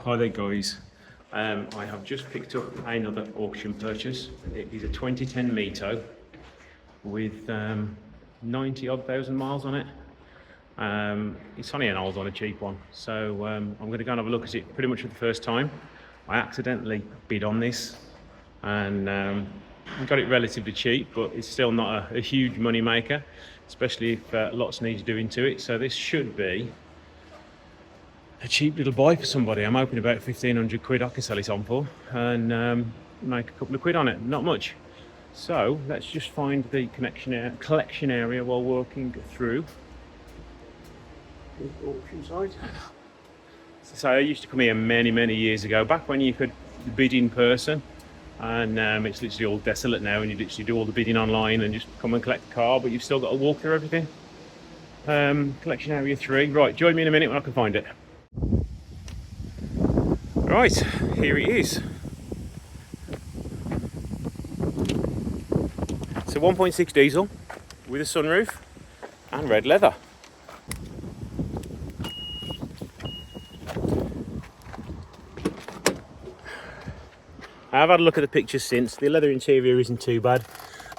Hi there guys, I have just picked up another auction purchase. It is a 2010 Mito with 90 odd thousand miles on it. It's only an old one, a cheap one, so I'm going to go and have a look at it pretty much for the first time. I accidentally bid on this and got it relatively cheap, but it's still not a huge money maker, especially if lots needs doing to it. So this should be a cheap little buy for somebody. I'm hoping about 1,500 quid I can sell it on for and make a couple of quid on it, not much. So let's just find the collection area while walking through the auction site. So I used to come here many years ago, back when you could bid in person, and it's literally all desolate now, and you literally do all the bidding online and just come and collect the car, but you've still got to walk through everything. Collection area 3. Right, join me in a minute when I can find it. Right, here it is. It's a 1.6 diesel with a sunroof and red leather. I've had a look at the pictures since. The leather interior isn't too bad.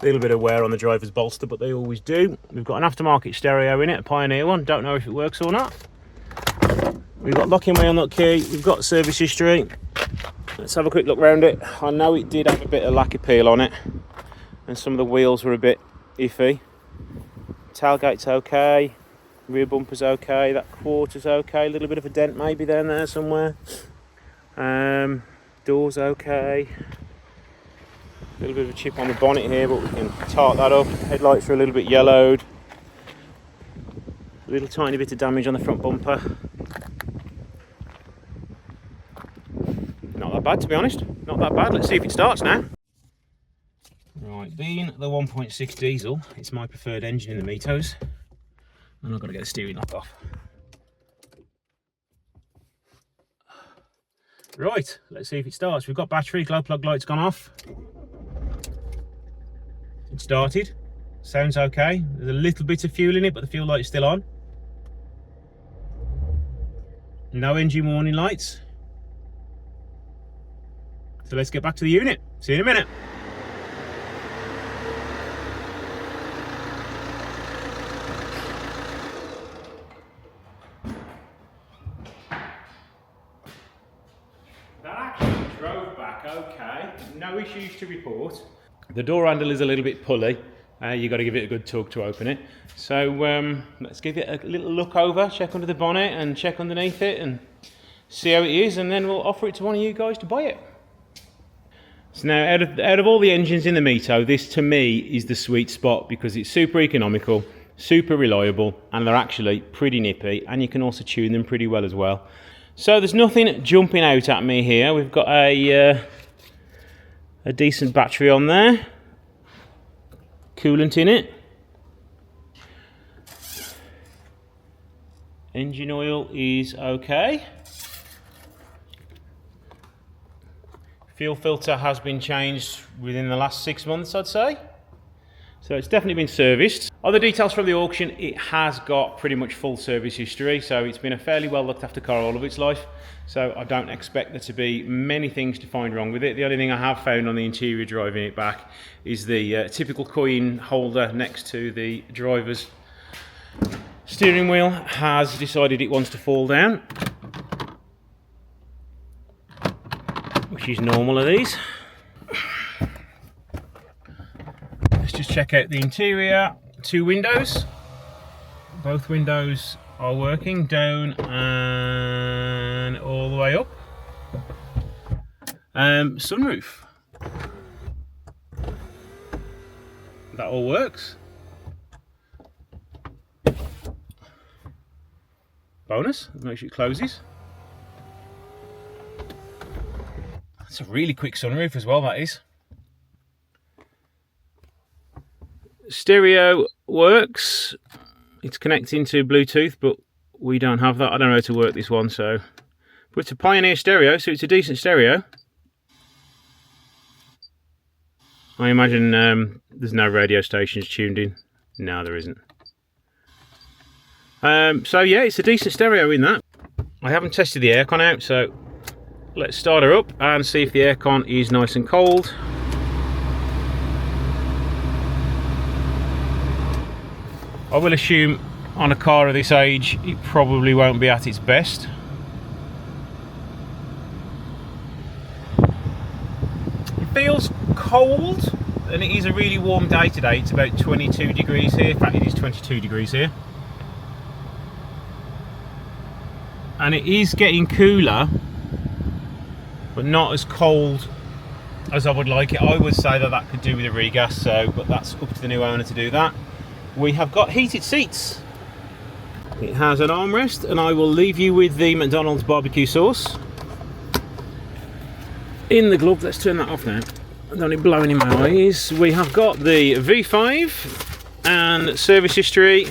A little bit of wear on the driver's bolster, but they always do. We've got an aftermarket stereo in it, a Pioneer one. Don't know if it works or not. We've got locking wheel nut key. We've got service history. Let's have a quick look around it. I know it did have a bit of lacquer peel on it, and some of the wheels were a bit iffy. Tailgate's okay. Rear bumper's okay. That quarter's okay. A little bit of a dent maybe down there somewhere. Door's okay. A little bit of a chip on the bonnet here, but we can tart that up. Headlights are a little bit yellowed. A little tiny bit of damage on the front bumper. Not that bad, to be honest. Not that bad. Let's see if it starts now. Right, being the 1.6 diesel, it's my preferred engine in the Mitos. And I've got to get the steering lock off. Right, let's see if it starts. We've got battery, glow plug light's gone off. It started. Sounds okay. There's a little bit of fuel in it, but the fuel light is still on. No engine warning lights. So let's get back to the unit. See you in a minute. That actually drove back okay. No issues to report. The door handle is a little bit pulley. You've got to give it a good tug to open it. So let's give it a little look over, check under the bonnet and check underneath it and see how it is, and then we'll offer it to one of you guys to buy it. So now, out of all the engines in the Mito, this to me is the sweet spot because it's super economical, super reliable, and they're actually pretty nippy, and you can also tune them pretty well as well. So there's nothing jumping out at me here. We've got a decent battery on there, coolant in it. Engine oil is okay. Fuel filter has been changed within the last 6 months, I'd say. So it's definitely been serviced. Other details from the auction, it has got pretty much full service history, so it's been a fairly well looked after car all of its life. So I don't expect there to be many things to find wrong with it. The only thing I have found on the interior driving it back is the typical coin holder next to the driver's steering wheel has decided it wants to fall down, which is normal of these. Let's just check out the interior. 2 windows. Both windows are working, down and all the way up. Sunroof. That all works. Bonus, make sure it closes. That's a really quick sunroof as well, that is. Stereo works. It's connecting to Bluetooth, but we don't have that. I don't know how to work this one, so. But it's a Pioneer stereo, so it's a decent stereo. I imagine there's no radio stations tuned in. No, there isn't. So yeah, it's a decent stereo in that. I haven't tested the aircon out, so let's start her up and see if the aircon is nice and cold. I will assume on a car of this age it probably won't be at its best. It feels cold, and it is a really warm day today. It's about 22 degrees here. In fact, it is 22 degrees here. And it is getting cooler, but not as cold as I would like it. I would say that that could do with a regas, but that's up to the new owner to do that. We have got heated seats. It has an armrest, and I will leave you with the McDonald's barbecue sauce in the glove. Let's turn that off now. I don't want it blowing in my eyes. We have got the V5 and service history,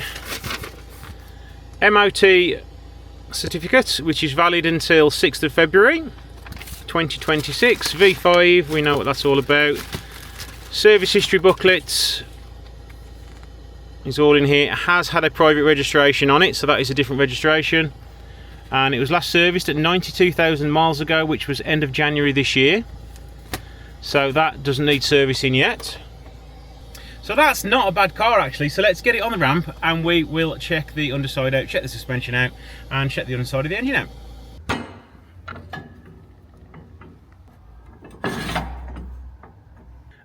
MOT certificate, which is valid until 6th of February 2026. V5, we know what that's all about. Service history booklet is all in here. It has had a private registration on it, so that is a different registration, and it was last serviced at 92,000 miles ago, which was end of January this year, so that doesn't need servicing yet. So that's not a bad car actually. So let's get it on the ramp and we will check the underside out, check the suspension out, and check the underside of the engine out.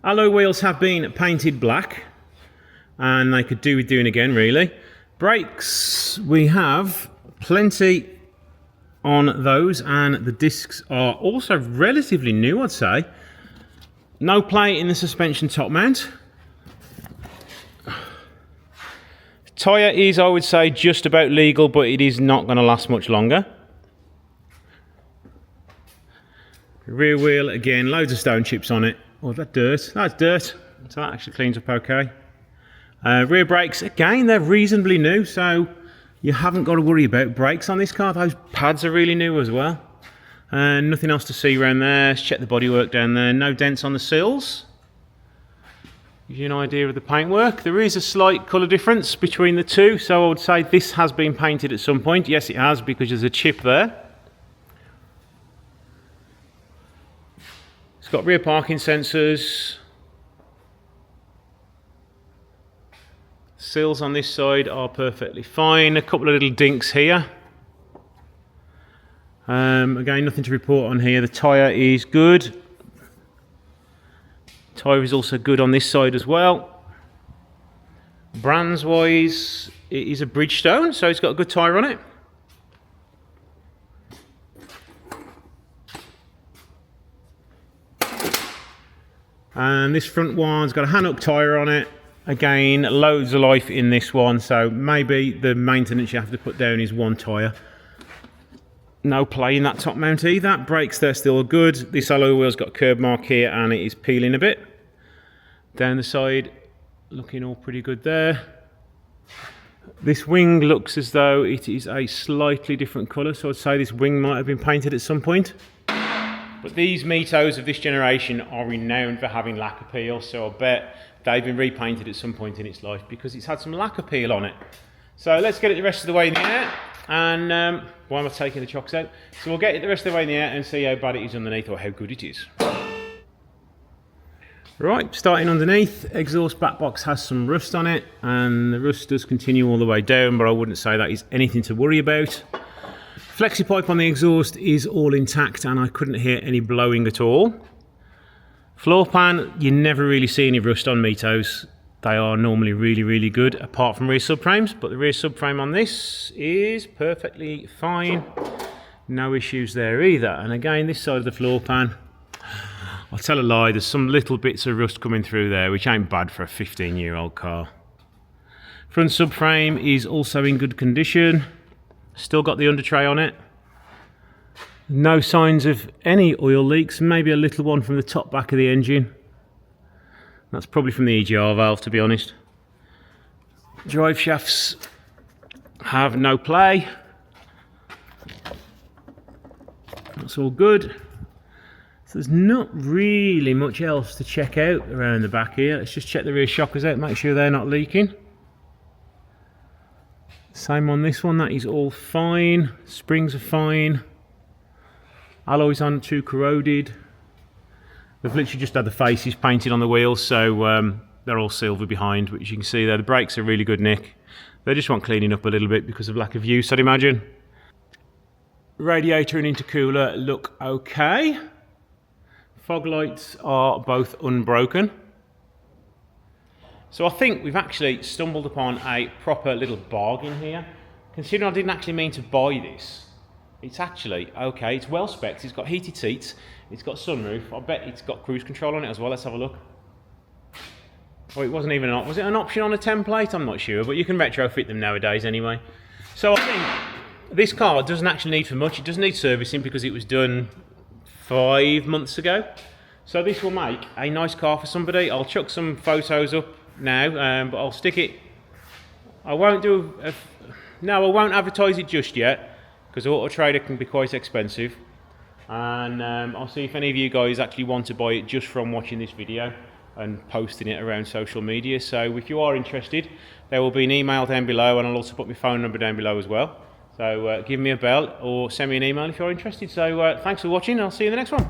Alloy wheels have been painted black, and they could do with doing again really. Brakes, we have plenty on those, and the discs are also relatively new, I'd say. No play in the suspension top mount. Tyre is, I would say, just about legal, but it is not going to last much longer. Rear wheel, again, loads of stone chips on it. Oh, is that dirt? That's dirt. So that actually cleans up okay. Rear brakes, again, they're reasonably new, so you haven't got to worry about brakes on this car. Those pads are really new as well. Nothing else to see around there. Let's check the bodywork down there. No dents on the sills. Gives you an idea of the paintwork. There is a slight colour difference between the two, so I would say this has been painted at some point. Yes, it has, because there's a chip there. It's got rear parking sensors. Sills on this side are perfectly fine. A couple of little dinks here. Again, nothing to report on here. The tyre is good. Tyre is also good on this side as well. Brands wise, it is a Bridgestone, so it's got a good tyre on it. And this front one's got a Hanuk tyre on it. Again, loads of life in this one, so maybe the maintenance you have to put down is one tyre. No play in that top mount either. Brakes, they're still good. This alloy wheel's got a curb mark here and it is peeling a bit. Down the side, looking all pretty good there. This wing looks as though it is a slightly different colour, so I'd say this wing might have been painted at some point. But these Mitos of this generation are renowned for having lack appeal, so I bet they've been repainted at some point in its life because it's had some lack appeal on it. So let's get it the rest of the way in the air. And why am I taking the chocks out? So we'll get it the rest of the way in the air and see how bad it is underneath, or how good it is. Right, starting underneath, exhaust back box has some rust on it, and the rust does continue all the way down, but I wouldn't say that is anything to worry about. Flexi pipe on the exhaust is all intact, and I couldn't hear any blowing at all. Floor pan, you never really see any rust on Mitos. They are normally really, really good, apart from rear subframes, but the rear subframe on this is perfectly fine. No issues there either. And again, this side of the floor pan, I'll tell a lie, there's some little bits of rust coming through there, which ain't bad for a 15-year-old car. Front subframe is also in good condition. Still got the under tray on it. No signs of any oil leaks, maybe a little one from the top back of the engine. That's probably from the EGR valve, to be honest. Drive shafts have no play. That's all good. So there's not really much else to check out around the back here. Let's just check the rear shockers out, make sure they're not leaking. Same on this one, that is all fine. Springs are fine. Alloys aren't too corroded. They've literally just had the faces painted on the wheels, so they're all silver behind, which you can see there. The brakes are really good nick. They just want cleaning up a little bit because of lack of use, I'd imagine. Radiator and intercooler look okay. Fog lights are both unbroken. So I think we've actually stumbled upon a proper little bargain here. Considering I didn't actually mean to buy this, it's actually okay. It's well spec'd. It's got heated seats. It's got sunroof. I bet it's got cruise control on it as well. Let's have a look. Oh, it wasn't even was it an option on a template? I'm not sure, but you can retrofit them nowadays anyway. So I think this car doesn't actually need for much. It doesn't need servicing because it was done 5 months ago. So this will make a nice car for somebody. I'll chuck some photos up now, but I'll stick it. I won't advertise it just yet because Auto Trader can be quite expensive. And I'll see if any of you guys actually want to buy it just from watching this video and posting it around social media. So if you are interested, there will be an email down below, and I'll also put my phone number down below as well. So give me a bell or send me an email if you're interested. So thanks for watching, and I'll see you in the next one.